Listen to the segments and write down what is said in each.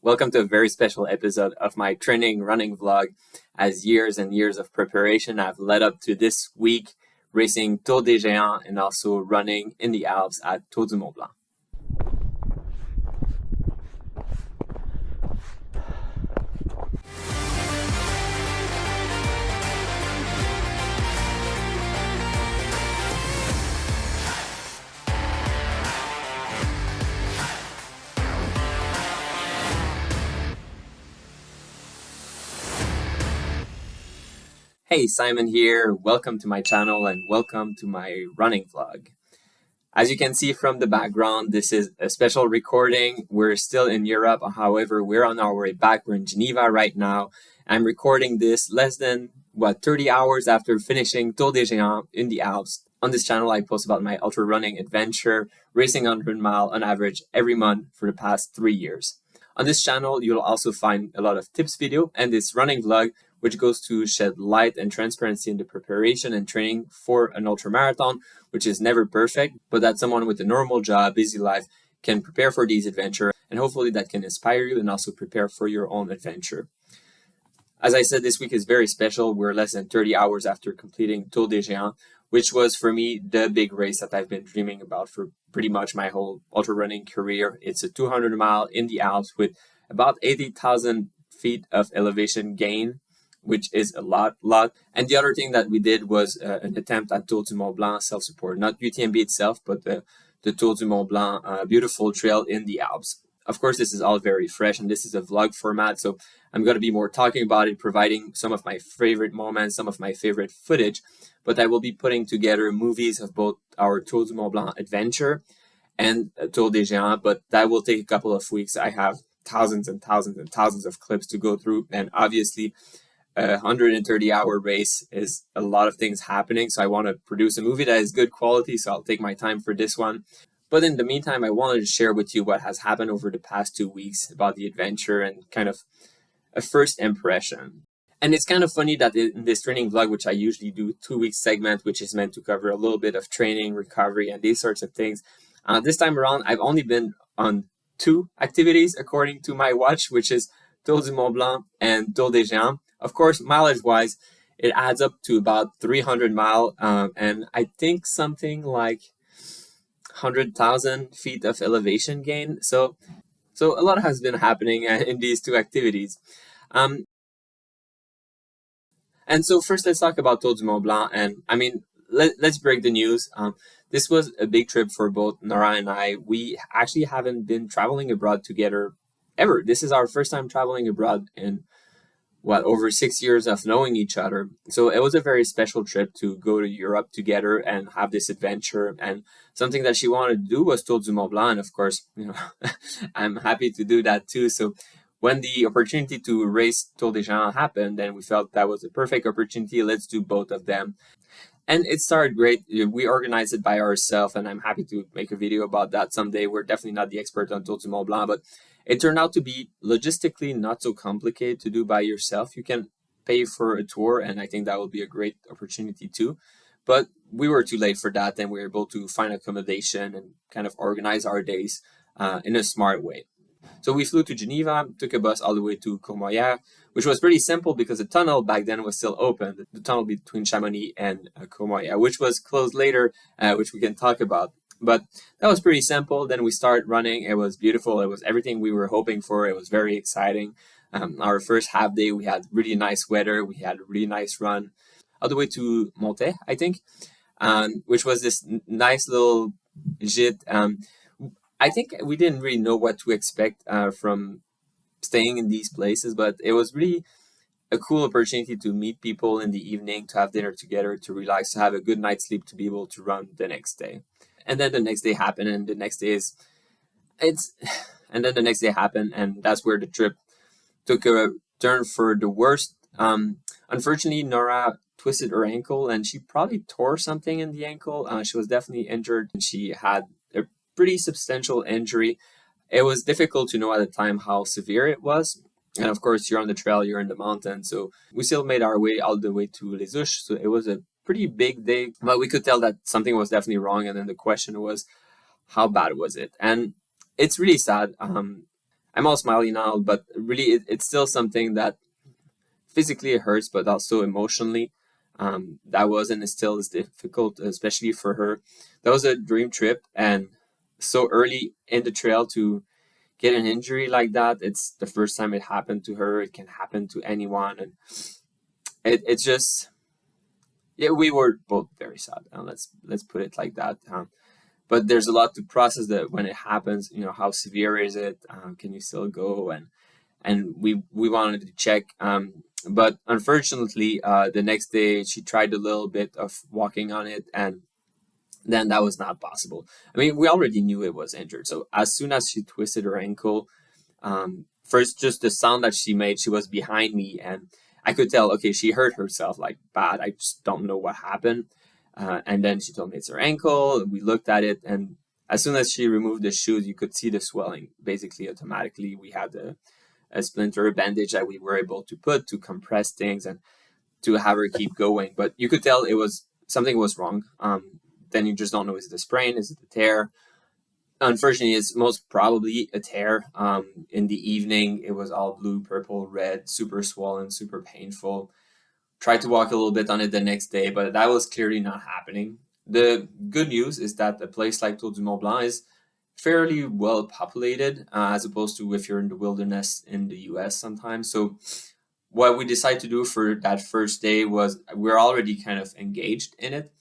Welcome to a very special episode of my training running vlog, as years and years of preparation have led up to this week racing Tour des Géants and also running in the Alps at Tour du Mont-Blanc. Hey, Simon here. Welcome to my channel and welcome to my running vlog. As you can see from the background, this is a special recording. We're still in Europe. However, we're on our way back. We're in Geneva right now. I'm recording this less than 30 hours after finishing Tour des Géants in the Alps. On this channel, I post about my ultra running adventure, racing 100 mile on average every month for the past 3 years. On this channel, you'll also find a lot of tips video and this running vlog, which goes to shed light and transparency in the preparation and training for an ultra marathon, which is never perfect, but that someone with a normal job, busy life can prepare for these adventures, and hopefully that can inspire you and also prepare for your own adventure. As I said, this week is very special. We're less than 30 hours after completing Tour des Géants, which was for me the big race that I've been dreaming about for pretty much my whole ultra running career. It's a 200 mile in the Alps with about 80,000 feet of elevation gain, which is a lot. And the other thing that we did was an attempt at Tour du Mont-Blanc self-support, not UTMB itself, but the Tour du Mont-Blanc beautiful trail in the Alps. Of course, this is all very fresh and this is a vlog format, so I'm going to be more talking about it, providing some of my favorite moments, some of my favorite footage, but I will be putting together movies of both our Tour du Mont-Blanc adventure and Tour des Géants, but that will take a couple of weeks. I have thousands and thousands and thousands of clips to go through, and obviously a 130-hour race is a lot of things happening, so I want to produce a movie that is good quality, so I'll take my time for this one. But in the meantime, I wanted to share with you what has happened over the past 2 weeks about the adventure and kind of a first impression. And it's kind of funny that in this training vlog, which I usually do 2-week segment, which is meant to cover a little bit of training, recovery, and these sorts of things, this time around, I've only been on 2 activities according to my watch, which is Tour du Mont-Blanc and Tour des Géants. Of course, mileage-wise, it adds up to about 300 miles, and I think something like 100,000 feet of elevation gain. So a lot has been happening in these 2 activities. And so first, let's talk about Tour du Mont-Blanc. And I mean, let's break the news. This was a big trip for both Nora and I. We actually haven't been traveling abroad together ever. This is our first time traveling abroad in over 6 years of knowing each other. So it was a very special trip to go to Europe together and have this adventure. And something that she wanted to do was Tour du Mont-Blanc. And of course, I'm happy to do that too. So when the opportunity to race Tour des Géants happened, then we felt that was a perfect opportunity. Let's do both of them. And it started great. We organized it by ourselves, and I'm happy to make a video about that someday. We're definitely not the expert on Tour du Mont-Blanc, but it turned out to be logistically not so complicated to do by yourself. You can pay for a tour, and I think that will be a great opportunity too. But we were too late for that, and we were able to find accommodation and kind of organize our days in a smart way. So we flew to Geneva, took a bus all the way to Courmayeur, which was pretty simple because the tunnel back then was still open, the tunnel between Chamonix and Courmayeur, which was closed later, which we can talk about. But that was pretty simple. Then we started running. It was beautiful. It was everything we were hoping for. It was very exciting. Our first half day, we had really nice weather. We had a really nice run all the way to Montet, I think, which was this nice little gîte. I think we didn't really know what to expect from staying in these places, but it was really a cool opportunity to meet people in the evening, to have dinner together, to relax, to have a good night's sleep, to be able to run the next day. And then the next day happened, and the next day happened, and that's where the trip took a turn for the worst. Unfortunately, Nora twisted her ankle, and she probably tore something in the ankle. She was definitely injured, and she had a pretty substantial injury. It was difficult to know at the time how severe it was. And of course, you're on the trail, you're in the mountains. So we still made our way all the way to Les Ouches. So it was a pretty big day, but we could tell that something was definitely wrong. And then the question was, how bad was it? And it's really sad. I'm all smiley now, but really it's still something that physically it hurts, but also emotionally. That was and is still is difficult, especially for her. That was a dream trip, and so early in the trail to get an injury like that, it's the first time it happened to her. It can happen to anyone, and it's just yeah, we were both very sad. Let's put it like that. But there's a lot to process that when it happens. How severe is it? Can you still go? And we wanted to check. But unfortunately, the next day she tried a little bit of walking on it, and then that was not possible. I mean, we already knew it was injured. So as soon as she twisted her ankle, first just the sound that she made, she was behind me, and I could tell, okay, she hurt herself like bad. I just don't know what happened. And then she told me it's her ankle. We looked at it, and as soon as she removed the shoes, you could see the swelling basically automatically. We had a splinter, a bandage that we were able to put to compress things and to have her keep going. But you could tell it was something was wrong. Then you just don't know, is it a sprain? Is it a tear? Unfortunately, it's most probably a tear. In the evening, it was all blue, purple, red, super swollen, super painful. Tried to walk a little bit on it the next day, but that was clearly not happening. The good news is that a place like Tour du Mont-Blanc is fairly well populated, as opposed to if you're in the wilderness in the US sometimes. So what we decided to do for that first day was we're already kind of engaged in it.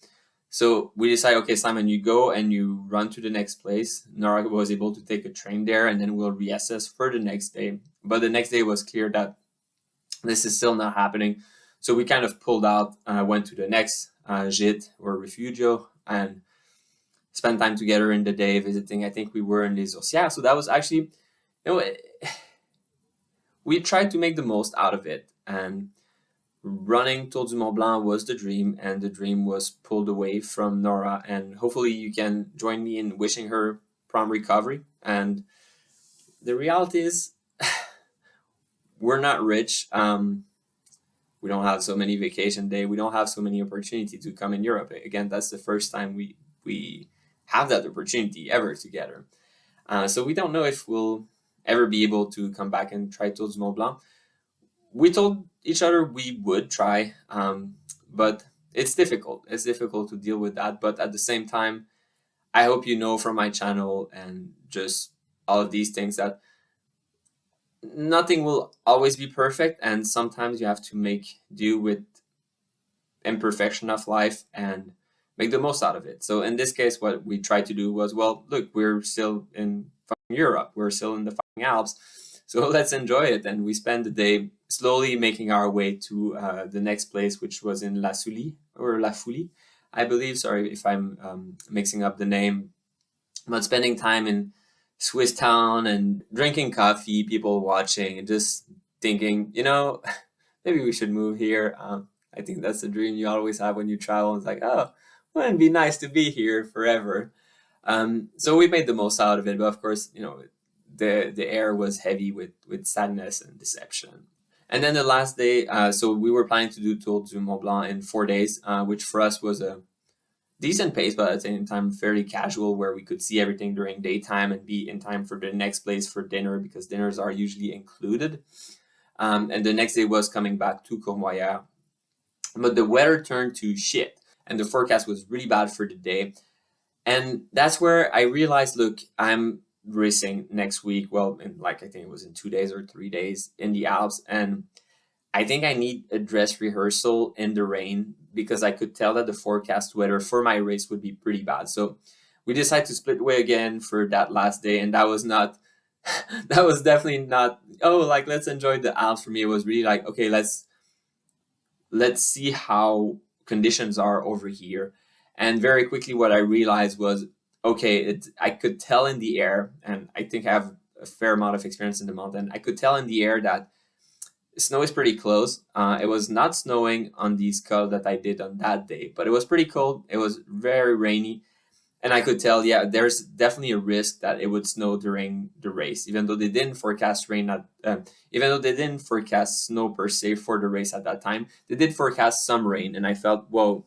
So we decided, okay, Simon, you go and you run to the next place. Nora was able to take a train there, and then we'll reassess for the next day. But the next day was clear that this is still not happening. So we kind of pulled out, went to the next gîte or refugio, and spent time together in the day visiting. I think we were in Les Orsières. So that was actually, we tried to make the most out of it. And running Tour du Mont Blanc was the dream, and the dream was pulled away from Nora. And hopefully, you can join me in wishing her prompt recovery. And the reality is, we're not rich. We don't have so many vacation days. We don't have so many opportunities to come in Europe. Again, that's the first time we have that opportunity ever together. So we don't know if we'll ever be able to come back and try Tour du Mont Blanc. We told each other we would try, but it's difficult. It's difficult to deal with that. But at the same time, I hope you know from my channel and just all of these things that nothing will always be perfect, and sometimes you have to make do with imperfection of life and make the most out of it. So in this case, what we tried to do was, well, look, we're still in Europe, we're still in the Alps, so let's enjoy it. And we spent the day slowly making our way to the next place, which was in La Soulie or La Foulie, I believe. Sorry if I'm mixing up the name, but spending time in Swiss town and drinking coffee, people watching, and just thinking, maybe we should move here. I think that's the dream you always have when you travel. It's like, oh, wouldn't it be nice to be here forever? So we made the most out of it, but of course, the air was heavy with sadness and deception. And then the last day, so we were planning to do Tour du Mont Blanc in 4 days, which for us was a decent pace, but at the same time fairly casual, where we could see everything during daytime and be in time for the next place for dinner, because dinners are usually included. And the next day was coming back to Courmayeur. But the weather turned to shit, and the forecast was really bad for the day. And that's where I realized, look, I'm racing next week. Well, I think it was in 2 days or 3 days in the Alps. And I think I need a dress rehearsal in the rain, because I could tell that the forecast weather for my race would be pretty bad. So we decided to split way again for that last day. And that was not, that was definitely not, oh, let's enjoy the Alps. For me, it was really okay, let's see how conditions are over here. And very quickly, what I realized was, okay, I could tell in the air, and I think I have a fair amount of experience in the mountain. I could tell in the air that snow is pretty close. It was not snowing on the skull that I did on that day, but it was pretty cold. It was very rainy. And I could tell, yeah, there's definitely a risk that it would snow during the race, even though they didn't forecast rain even though they didn't forecast snow per se for the race at that time. They did forecast some rain, and I felt, whoa,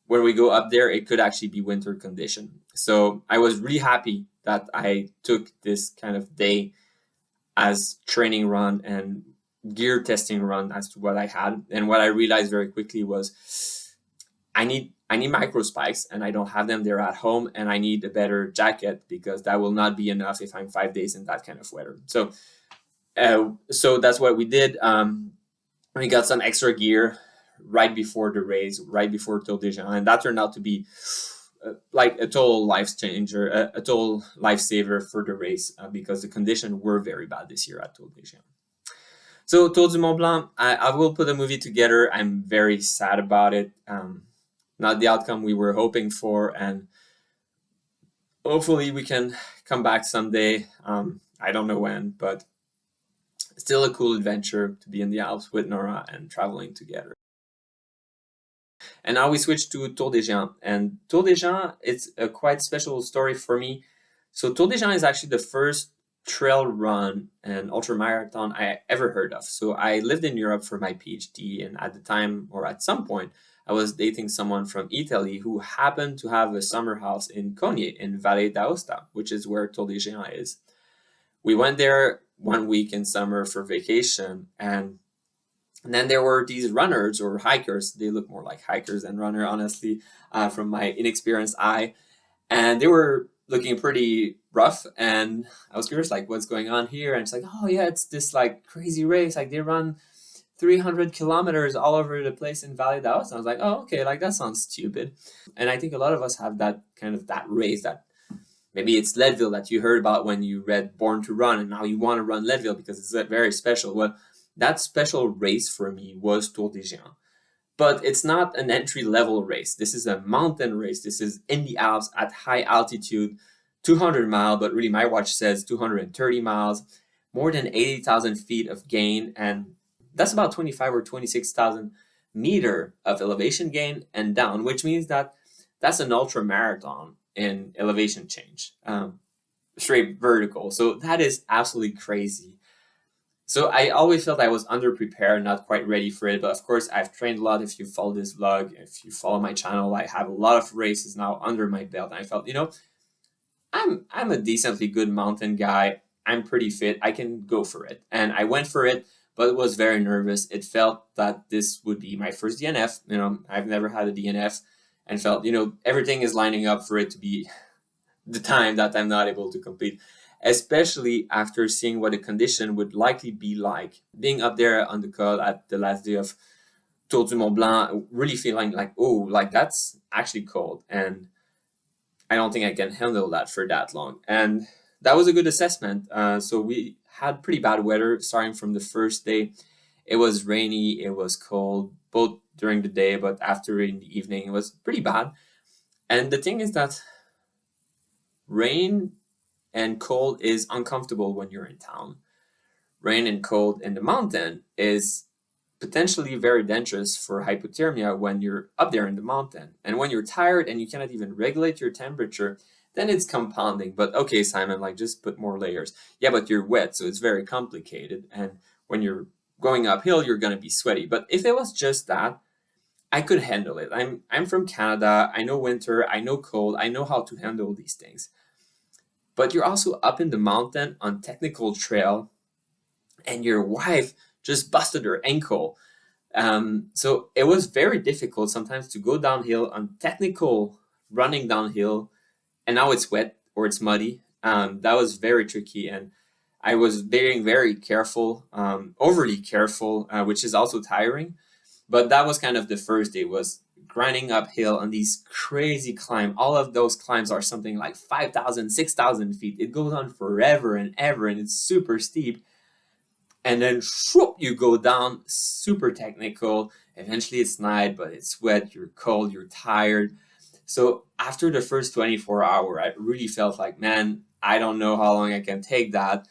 when we go up there, it could actually be winter condition. So I was really happy that I took this kind of day as training run and gear testing run as to what I had. And what I realized very quickly was I need micro spikes, and I don't have them there at home, and I need a better jacket because that will not be enough if I'm 5 days in that kind of weather. So that's what we did. We got some extra gear right before the race, right before Tour des Géants, and that turned out to be like a total life changer, a total lifesaver for the race because the conditions were very bad this year at Tour des Géants. So Tour du Mont-Blanc, I will put a movie together. I'm very sad about it. Not the outcome we were hoping for, and hopefully we can come back someday. I don't know when, but still a cool adventure to be in the Alps with Nora and traveling together. And now we switch to Tour des Géants. And Tour des Géants, it's a quite special story for me. So Tour des Géants is actually the first trail run and ultramarathon I ever heard of. So I lived in Europe for my PhD, and at the time, or at some point, I was dating someone from Italy who happened to have a summer house in Cogne in Vallee d'Aosta, which is where Tour des Géants is. We went there 1 week in summer for vacation, and then there were these runners or hikers. They look more like hikers than runner, honestly, from my inexperienced eye. And they were looking pretty rough, and I was curious, like, what's going on here? And it's like, oh yeah, it's this like crazy race. Like they run 300 kilometers all over the place in Vallee d'Aosta. I was like, oh, okay, like that sounds stupid. And I think a lot of us have that kind of that race that maybe it's Leadville that you heard about when you read Born to Run, and now you want to run Leadville because it's very special. Well, that special race for me was Tour des Géants. But it's not an entry-level race. This is a mountain race. This is in the Alps at high altitude, 200 miles, but really my watch says 230 miles, more than 80,000 feet of gain, and that's about 25 or 26,000 meter of elevation gain and down, which means that that's an ultra marathon in elevation change, straight vertical. So that is absolutely crazy. So I always felt I was underprepared, not quite ready for it. But of course, I've trained a lot. If you follow this vlog, if you follow my channel, I have a lot of races now under my belt. And I felt, I'm a decently good mountain guy. I'm pretty fit. I can go for it. And I went for it, but was very nervous. It felt that this would be my first DNF. I've never had a DNF, and felt, everything is lining up for it to be the time that I'm not able to compete, especially after seeing what the condition would likely be like. Being up there on the col at the last day of Tour du Mont-Blanc, really feeling like, oh, like that's actually cold, and I don't think I can handle that for that long. And that was a good assessment. So we had pretty bad weather starting from the first day. It was rainy, it was cold, both during the day, but after in the evening, it was pretty bad. And the thing is that rain and cold is uncomfortable when you're in town. Rain and cold in the mountain is potentially very dangerous for hypothermia when you're up there in the mountain. And when you're tired and you cannot even regulate your temperature, then it's compounding. But okay, Simon, like just put more layers. Yeah, but you're wet, so it's very complicated. And when you're going uphill, you're going to be sweaty. But if it was just that, I could handle it. I'm from Canada. I know winter. I know cold. I know how to handle these things. But you're also up in the mountain on technical trail, and your wife just busted her ankle. So it was very difficult sometimes to go downhill on technical running downhill, and now it's wet or it's muddy. That was very tricky, and I was being very careful, overly careful, which is also tiring. But that was kind of the first day, was grinding uphill on these crazy climb. All of those climbs are something like 5,000, 6,000 feet. It goes on forever and ever, and it's super steep. And then whoop, you go down, super technical. Eventually it's night, but it's wet, you're cold, you're tired. So after the first 24 hours, I really felt like, man, I don't know how long I can take that.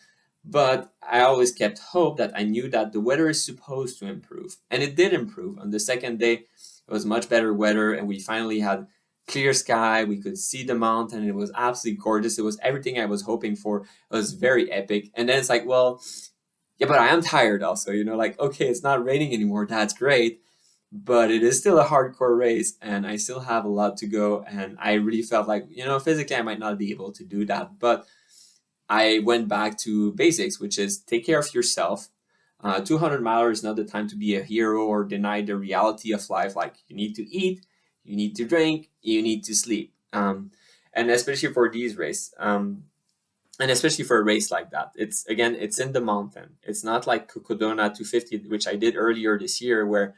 But I always kept hope that I knew that the weather is supposed to improve. And it did improve. On the second day, it was much better weather, and we finally had clear sky. We could see the mountain. It was absolutely gorgeous. It was everything I was hoping for. It was very epic. And then it's like, well, yeah, but I am tired also, like, okay, it's not raining anymore. That's great. but it is still a hardcore race and I still have a lot to go. And I really felt like, physically I might not be able to do that, but I went back to basics, which is take care of yourself. 200 miler is not the time to be a hero or deny the reality of life. Like you need to eat, you need to drink, you need to sleep. And especially for these races, and especially for a race like that, it's in the mountain. It's not like Cocodona 250, which I did earlier this year, where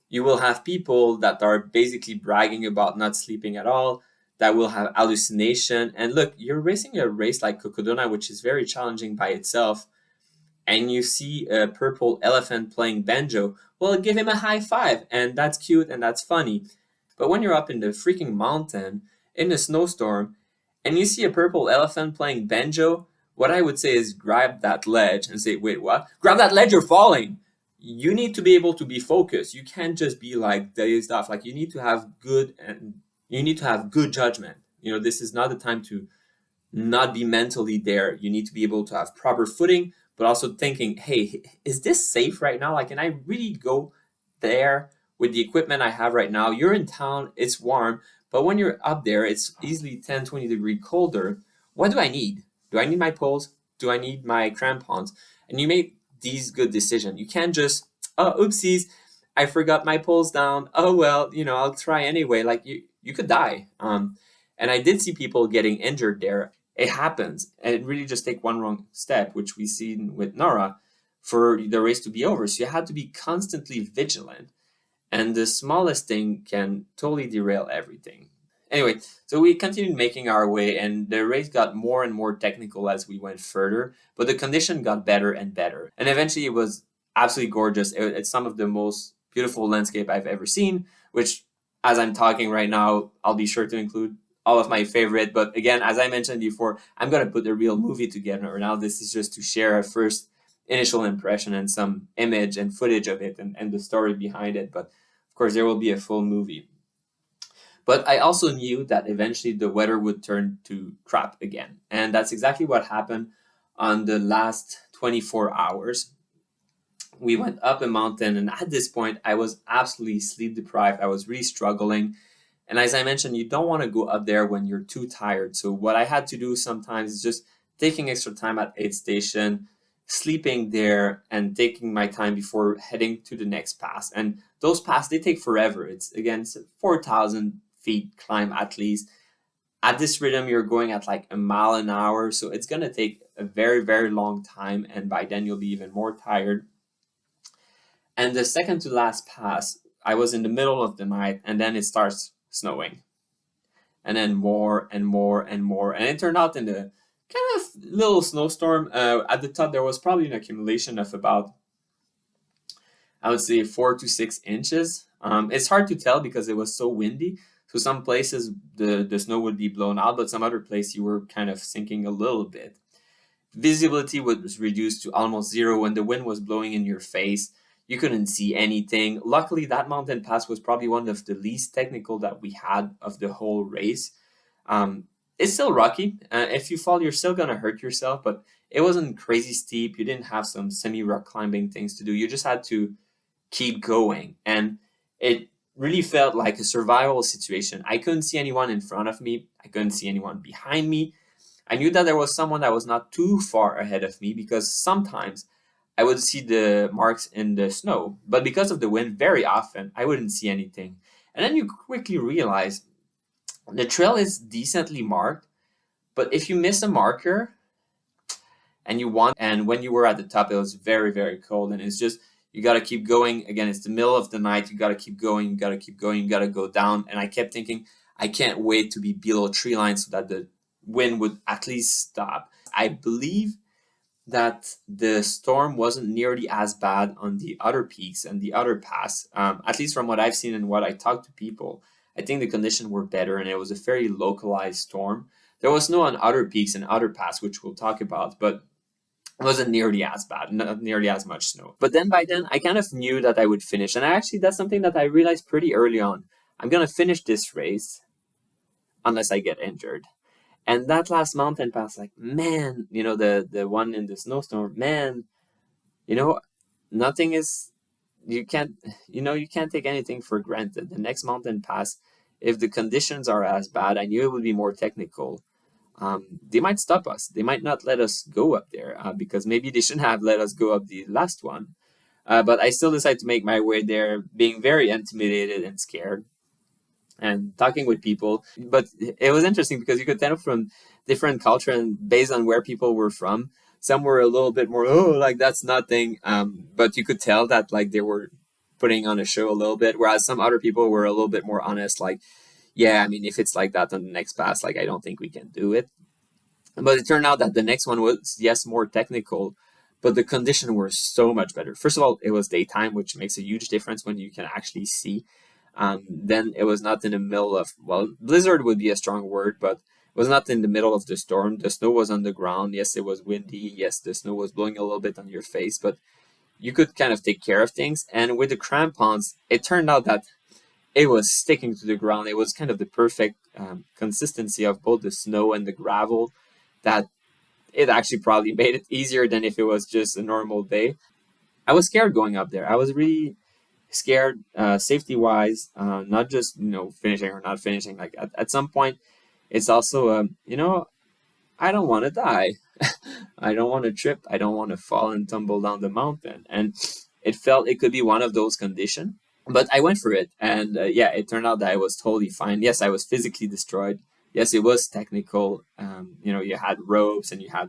you will have people that are basically bragging about not sleeping at all, that will have hallucination. And look, you're racing a race like Cocodona, which is very challenging by itself, and you see a purple elephant playing banjo. Well, give him a high five, and that's cute and that's funny. But when you're up in the freaking mountain in a snowstorm and you see a purple elephant playing banjo, what I would say is grab that ledge and say, wait, what? Grab that ledge, you're falling. You need to be able to be focused. You can't just be like dazed off. Like you need to have good judgment. This is not the time to not be mentally there. You need to be able to have proper footing, but also thinking, hey, is this safe right now? Like, can I really go there with the equipment I have right now? You're in town, it's warm, but when you're up there, it's easily 10, 20-degree colder. What do I need? Do I need my poles? Do I need my crampons? And you make these good decisions. You can't just, oh, oopsies, I forgot my poles down. Oh, well, I'll try anyway. Like, you could die. And I did see people getting injured there. It happens, and it really just take one wrong step, which we seen with Nora, for the race to be over. So you have to be constantly vigilant, and the smallest thing can totally derail everything. Anyway, so we continued making our way, and the race got more and more technical as we went further, but the condition got better and better. And eventually it was absolutely gorgeous. It's some of the most beautiful landscape I've ever seen, which, as I'm talking right now, I'll be sure to include all of my favorite. But again, as I mentioned before, I'm going to put a real movie together. Now this is just to share a first initial impression and some image and footage of it, and the story behind it. But of course, there will be a full movie. But I also knew that eventually the weather would turn to crap again. And that's exactly what happened on the last 24 hours. We went up a mountain, and at this point, I was absolutely sleep deprived. I was really struggling. And as I mentioned, you don't want to go up there when you're too tired. So, what I had to do sometimes is just taking extra time at aid station, sleeping there, and taking my time before heading to the next pass. And those passes, they take forever. It's 4,000 feet climb at least. At this rhythm, you're going at like a mile an hour. So it's going to take a very, very long time. And by then, you'll be even more tired. And the second to last pass, I was in the middle of the night, and then it starts snowing. And then more and more and more. And it turned out in the kind of little snowstorm. At the top, there was probably an accumulation of about, I would say, 4 to 6 inches. It's hard to tell because it was so windy. So some places the snow would be blown out, but some other place you were kind of sinking a little bit. Visibility was reduced to almost zero when the wind was blowing in your face. You couldn't see anything. Luckily, that mountain pass was probably one of the least technical that we had of the whole race. It's still rocky. If you fall, you're still gonna hurt yourself, but it wasn't crazy steep. You didn't have some semi-rock climbing things to do. You just had to keep going, and it really felt like a survival situation. I couldn't see anyone in front of me. I couldn't see anyone behind me. I knew that there was someone that was not too far ahead of me because sometimes I would see the marks in the snow, but because of the wind, very often I wouldn't see anything. And then you quickly realize the trail is decently marked, but if you miss a marker and when you were at the top, it was very, very cold, and it's just, you got to keep going. Again, it's the middle of the night. You got to keep going. You got to keep going. You got to go down. And I kept thinking, I can't wait to be below tree line so that the wind would at least stop. I believe that the storm wasn't nearly as bad on the other peaks and the other pass. At least from what I've seen and what I talked to people, I think the conditions were better, and it was a very localized storm. There was snow on other peaks and other pass, which we'll talk about, but it wasn't nearly as bad, not nearly as much snow. But then by then, I kind of knew that I would finish. And actually, that's something that I realized pretty early on. I'm going to finish this race unless I get injured. And that last mountain pass, like, man, the one in the snowstorm, man, you know, nothing is you can't, you can't take anything for granted. The next mountain pass, if the conditions are as bad, I knew it would be more technical. They might stop us. They might not let us go up there because maybe they shouldn't have let us go up the last one. But I still decided to make my way there, being very intimidated and scared and talking with people. But it was interesting because you could tell from different culture and based on where people were from, some were a little bit more, oh, like that's nothing. But you could tell that like they were putting on a show a little bit, whereas some other people were a little bit more honest, like, yeah, I mean, if it's like that on the next pass, like I don't think we can do it. But it turned out that the next one was, yes, more technical, but the condition were so much better. First of all, it was daytime, which makes a huge difference when you can actually see. Then it was not in the middle of, well, blizzard would be a strong word, but it was not in the middle of the storm. The snow was on the ground. Yes, it was windy. Yes, the snow was blowing a little bit on your face, but you could kind of take care of things. And with the crampons, it turned out that it was sticking to the ground. It was kind of the perfect consistency of both the snow and the gravel that it actually probably made it easier than if it was just a normal day. I was scared going up there. I was really scared, safety wise, not just finishing or not finishing. Like at some point, it's also I don't want to die. I don't want to trip. I don't want to fall and tumble down the mountain. And it felt it could be one of those conditions. But I went for it, and yeah, it turned out that I was totally fine. Yes, I was physically destroyed. Yes, it was technical. You had ropes and you had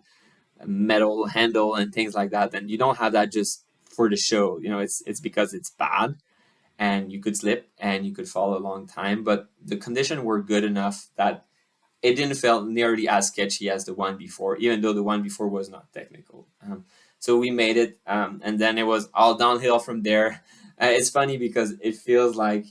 a metal handle and things like that, and you don't have that just for the show. It's because it's bad, and you could slip and you could fall a long time. But the conditions were good enough that it didn't feel nearly as sketchy as the one before, even though the one before was not technical. So we made it, and then it was all downhill from there. It's funny because it feels like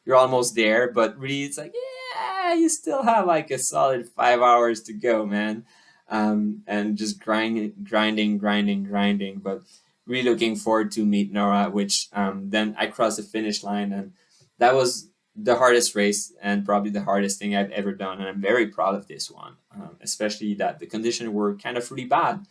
you're almost there, but really it's like, yeah, you still have like a solid 5 hours to go, man. And just grinding. But really looking forward to meet Nora, which then I crossed the finish line, and that was the hardest race and probably the hardest thing I've ever done. And I'm very proud of this one, especially that the conditions were kind of really bad,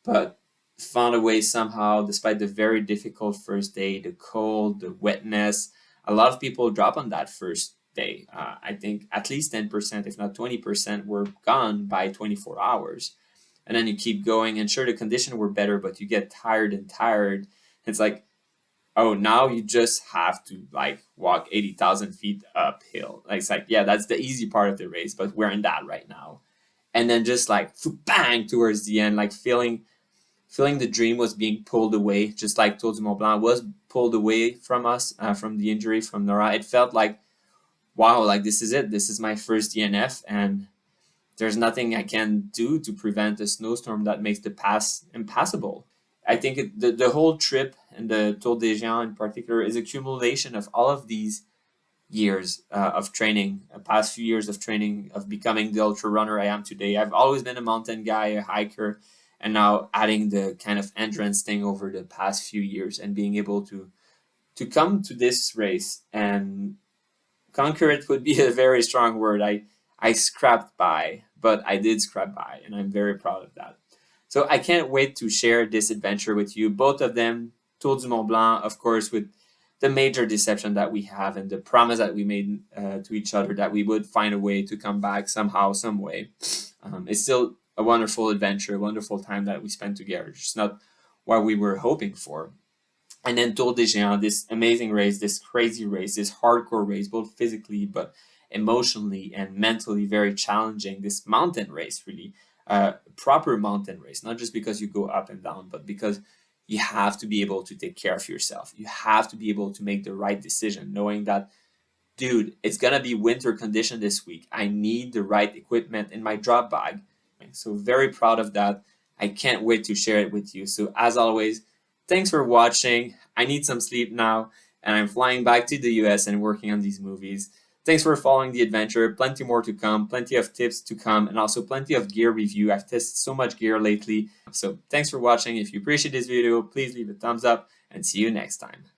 but found a way somehow, despite the very difficult first day, the cold, the wetness. A lot of people drop on that first day. I think at least 10%, if not 20%, were gone by 24 hours. And then you keep going, and sure, the conditions were better, but you get tired and tired. It's like, oh, now you just have to like walk 80,000 feet uphill. Like, it's like, yeah, that's the easy part of the race, but we're in that right now. And then just like bang towards the end, like feeling the dream was being pulled away, just like Tour du Mont-Blanc was pulled away from us, from the injury from Nora. It felt like, wow, like this is it. This is my first DNF, and there's nothing I can do to prevent a snowstorm that makes the pass impassable. I think the whole trip and the Tour des Géants in particular is accumulation of all of these years of training, past few years of training, of becoming the ultra runner I am today. I've always been a mountain guy, a hiker, and now adding the kind of endurance thing over the past few years and being able to come to this race and conquer it would be a very strong word. I scrapped by, but I did scrap by, and I'm very proud of that. So I can't wait to share this adventure with you. Both of them, Tour du Mont Blanc, of course, with the major deception that we have and the promise that we made to each other that we would find a way to come back somehow, some way. It's still a wonderful adventure, a wonderful time that we spent together. Just not what we were hoping for. And then Tour des Géants, this amazing race, this crazy race, this hardcore race, both physically but emotionally and mentally very challenging. This mountain race, really, proper mountain race, not just because you go up and down, but because you have to be able to take care of yourself. You have to be able to make the right decision, knowing that, dude, it's gonna be winter condition this week. I need the right equipment in my drop bag. So very proud of that. I can't wait to share it with you. So as always, thanks for watching. I need some sleep now, and I'm flying back to the US and working on these movies. Thanks for following the adventure. Plenty more to come, plenty of tips to come, and also plenty of gear review. I've tested so much gear lately. So thanks for watching. If you appreciate this video, please leave a thumbs up and see you next time.